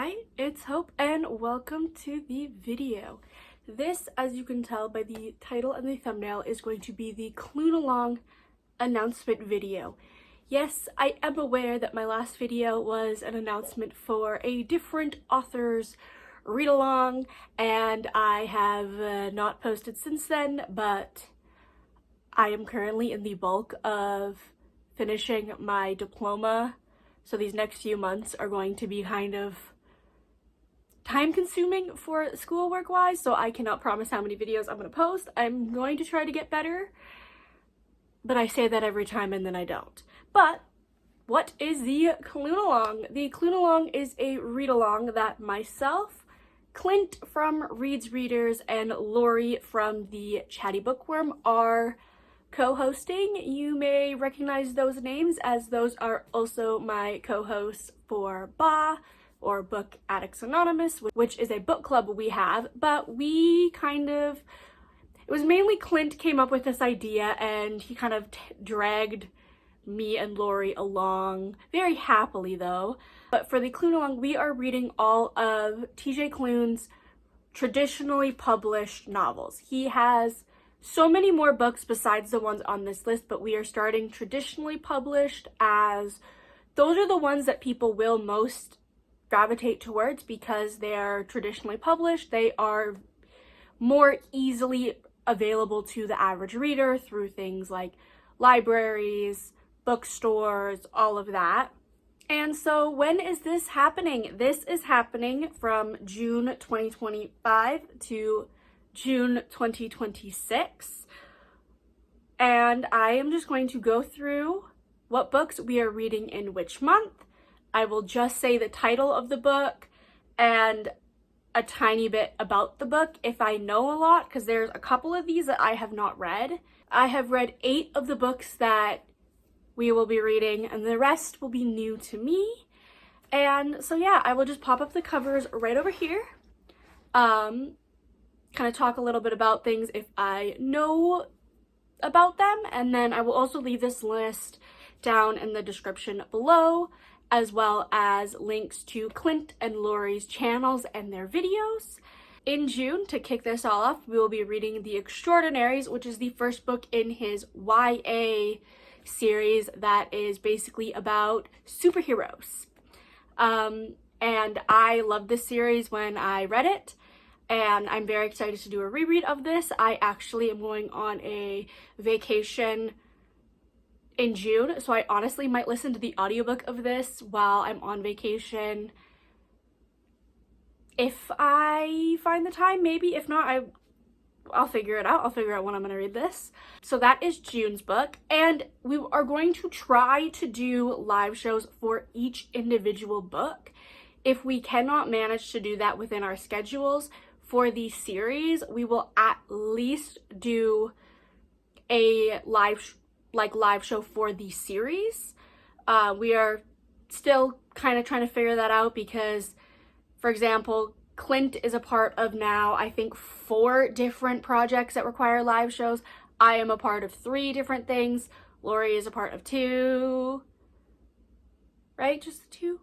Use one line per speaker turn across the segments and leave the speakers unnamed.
Hi, it's Hope and welcome to the video. This, as you can tell by the title and the thumbnail, is going to be the Klunealong announcement video. Yes, I am aware that my last video was an announcement for a different author's read-along, and I have not posted since then, but I am currently in the bulk of finishing my diploma. So these next few months are going to be kind of time consuming for schoolwork wise, so I cannot promise how many videos I'm going to post. I'm going to try to get better, but I say that every time and then I don't. But what is the Klunealong? The Klunealong is a read-along that myself, Clint from Reads Readers, and Lori from the Chatty Bookworm are co-hosting. You may recognize those names as those are also my co-hosts for BA, or Book Addicts Anonymous, which is a book club we have, but it was mainly Clint came up with this idea and he kind of dragged me and Lori along, very happily though. But for the Klunealong, we are reading all of TJ Klune's traditionally published novels. He has so many more books besides the ones on this list, but we are starting traditionally published as those are the ones that people will most gravitate towards because they are traditionally published. They are more easily available to the average reader through things like libraries, bookstores, all of that. And so when is this happening? This is happening from June 2025 to June 2026, and I am just going to go through what books we are reading in which month. I will just say the title of the book and a tiny bit about the book if I know a lot, because there's a couple of these that I have not read. I have read 8 of the books that we will be reading, and the rest will be new to me. And so yeah, I will just pop up the covers right over here. Kind of talk a little bit about things if I know about them, and then I will also leave this list down in the description below, as well as links to Clint and Lori's channels and their videos. In June, to kick this all off, we will be reading The Extraordinaries, which is the first book in his YA series that is basically about superheroes. And I loved this series when I read it, and I'm very excited to do a reread of this. I actually am going on a vacation in June, so I honestly might listen to the audiobook of this while I'm on vacation. If I find the time, maybe. If not, I'll figure it out. I'll figure out when I'm going to read this. So that is June's book, and we are going to try to do live shows for each individual book. If we cannot manage to do that within our schedules, for the series, we will at least do a live show for the series. We are still kind of trying to figure that out because, for example, Clint is a part of now, I think, 4 different projects that require live shows. I am a part of 3 different things. Lori is a part of 2, right? Just 2?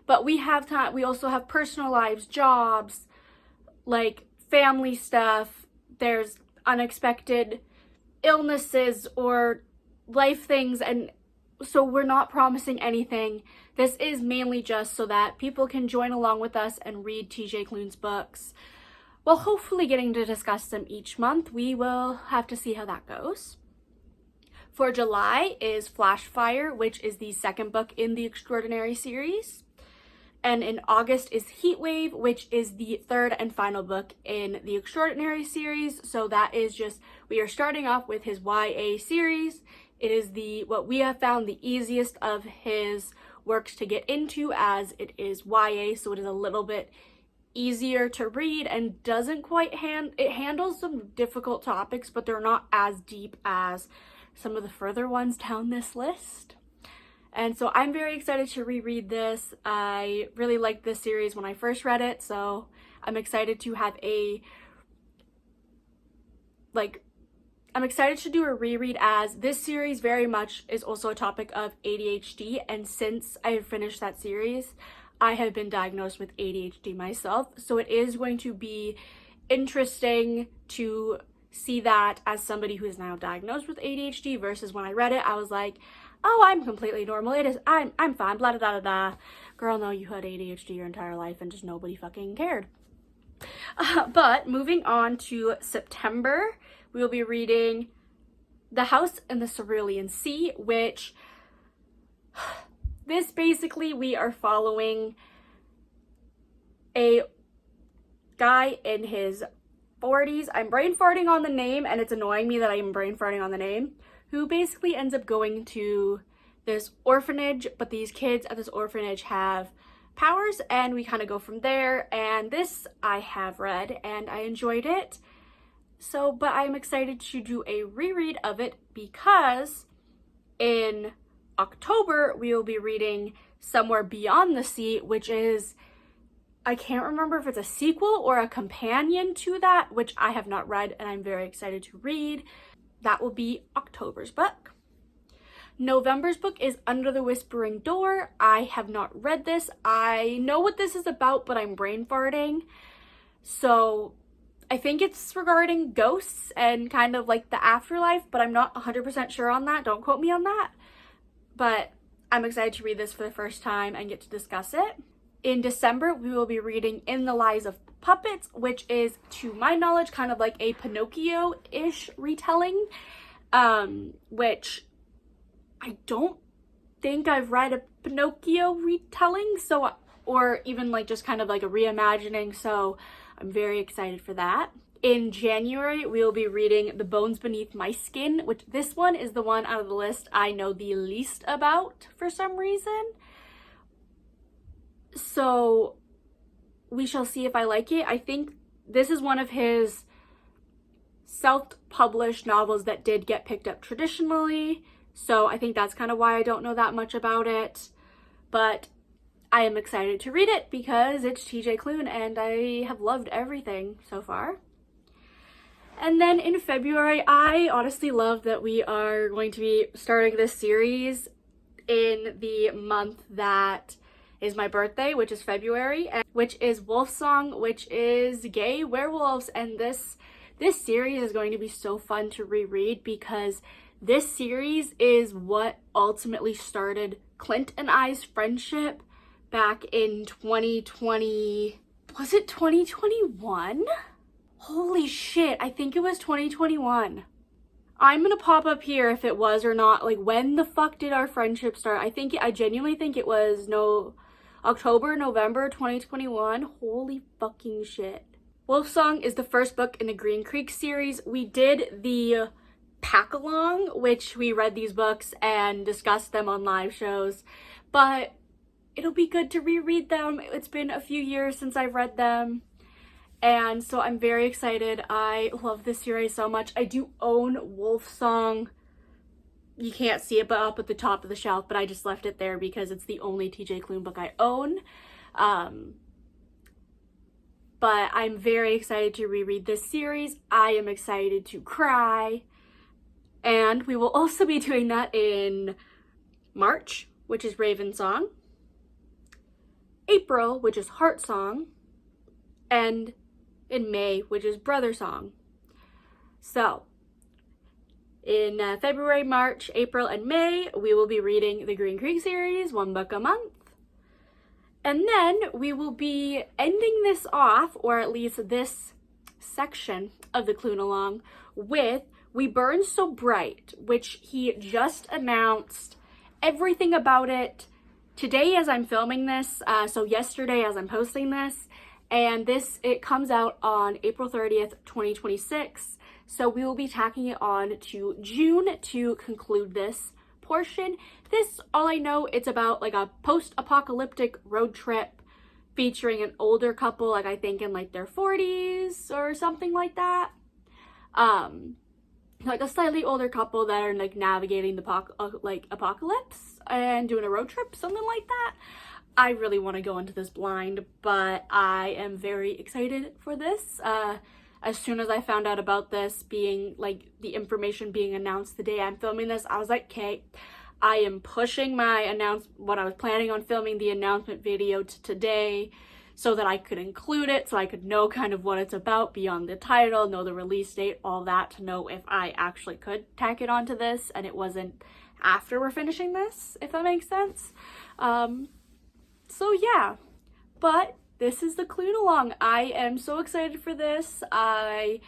But we have time. We also have personal lives, jobs, like family stuff. There's unexpected illnesses or life things, and so we're not promising anything. This is mainly just so that people can join along with us and read TJ Klune's books. Well, hopefully getting to discuss them each month. We will have to see how that goes. For July is Flashfire, which is the second book in the Extraordinary series. And in August is Heatwave, which is the 3rd and final book in the Extraordinary series. So that is just, we are starting off with his YA series. It is what we have found the easiest of his works to get into, as it is YA, so it is a little bit easier to read and doesn't quite it handles some difficult topics, but they're not as deep as some of the further ones down this list. And so I'm very excited to reread this. I really liked this series when I first read it, so I'm excited to have I'm excited to do a reread, as this series very much is also a topic of ADHD, and since I have finished that series, I have been diagnosed with ADHD myself, so it is going to be interesting to see that as somebody who is now diagnosed with ADHD versus when I read it, I was like, oh, I'm completely normal. I'm fine, blah, da, da, da, da. Girl, no, you had ADHD your entire life and just nobody fucking cared. But moving on to September, we will be reading The House in the Cerulean Sea, which this basically we are following a guy in his 40s. I'm brain farting on the name, and it's annoying me that I'm brain farting on the name, who basically ends up going to this orphanage, but these kids at this orphanage have powers, and we kind of go from there. And this I have read and I enjoyed it. So, but I'm excited to do a reread of it because in October we will be reading Somewhere Beyond the Sea, which is, I can't remember if it's a sequel or a companion to that, which I have not read and I'm very excited to read. That will be October's book. November's book is Under the Whispering Door. I have not read this. I know what this is about, but I'm brain farting. So I think it's regarding ghosts and kind of like the afterlife, but I'm not 100% sure on that. Don't quote me on that. But I'm excited to read this for the first time and get to discuss it. In December, we will be reading In the Lies of Puppets, which is, to my knowledge, kind of like a Pinocchio-ish retelling, which I don't think I've read a Pinocchio retelling, so, or even like just kind of like a reimagining, so I'm very excited for that. In January, we will be reading The Bones Beneath My Skin, which this one is the one out of the list I know the least about for some reason. So we shall see if I like it. I think this is one of his self-published novels that did get picked up traditionally. So I think that's kind of why I don't know that much about it. But I am excited to read it because it's TJ Klune and I have loved everything so far. And then in February, I honestly love that we are going to be starting this series in the month that is my birthday, which is February, and which is Wolfsong, which is gay werewolves. And this series is going to be so fun to reread because this series is what ultimately started Clint and I's friendship back in 2020. Was it 2021? Holy shit, I think it was 2021. I'm gonna pop up here if it was or not. Like, when the fuck did our friendship start? I genuinely think it was October, November 2021. Holy fucking shit. Wolfsong is the first book in the Green Creek series. We did the pack-along, which we read these books and discussed them on live shows, but it'll be good to reread them. It's been a few years since I've read them, and so I'm very excited. I love this series so much. I do own Wolfsong. You can't see it but up at the top of the shelf, but I just left it there because it's the only TJ Klune book I own. But I'm very excited to reread this series. I am excited to cry. And we will also be doing that in March, which is Ravensong, April, which is Heartsong, and in May, which is Brothersong. So, in February, March, April, and May, we will be reading the Green Creek series, one book a month. And then we will be ending this off, or at least this section of the Klunealong, with We Burn So Bright, which he just announced everything about it today as I'm filming this, so yesterday as I'm posting this, and it comes out on April 30th, 2026, so we will be tacking it on to June to conclude this portion. This, all I know, it's about like a post-apocalyptic road trip featuring an older couple, like I think in like their 40s or something like that. Like a slightly older couple that are like navigating the apocalypse and doing a road trip, something like that. I really want to go into this blind, but I am very excited for this. As soon as I found out about this being like the information being announced the day I'm filming this, I was like, okay, I am pushing my what I was planning on filming the announcement video to today so that I could include it, so I could know kind of what it's about beyond the title, know the release date, all that, to know if I actually could tack it onto this and it wasn't after we're finishing this, if that makes sense. So yeah, but this is the Klunealong. I am so excited for this. Have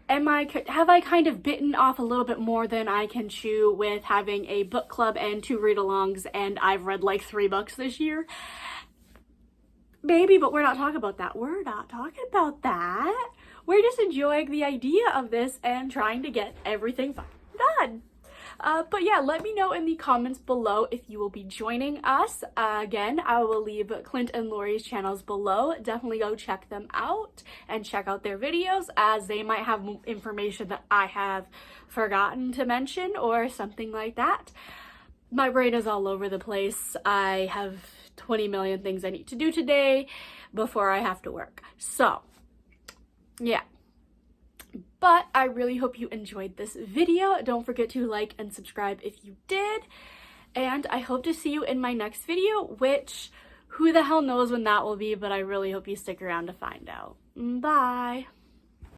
I kind of bitten off a little bit more than I can chew with having a book club and 2 read-alongs, and I've read like 3 books this year? Maybe, but we're not talking about that. We're not talking about that. We're just enjoying the idea of this and trying to get everything done. But yeah, let me know in the comments below if you will be joining us. Again, I will leave Clint and Lori's channels below. Definitely go check them out and check out their videos, as they might have information that I have forgotten to mention or something like that. My brain is all over the place. I have 20 million things I need to do today before I have to work. So, yeah. But I really hope you enjoyed this video. Don't forget to like and subscribe if you did. And I hope to see you in my next video, which who the hell knows when that will be, but I really hope you stick around to find out. Bye.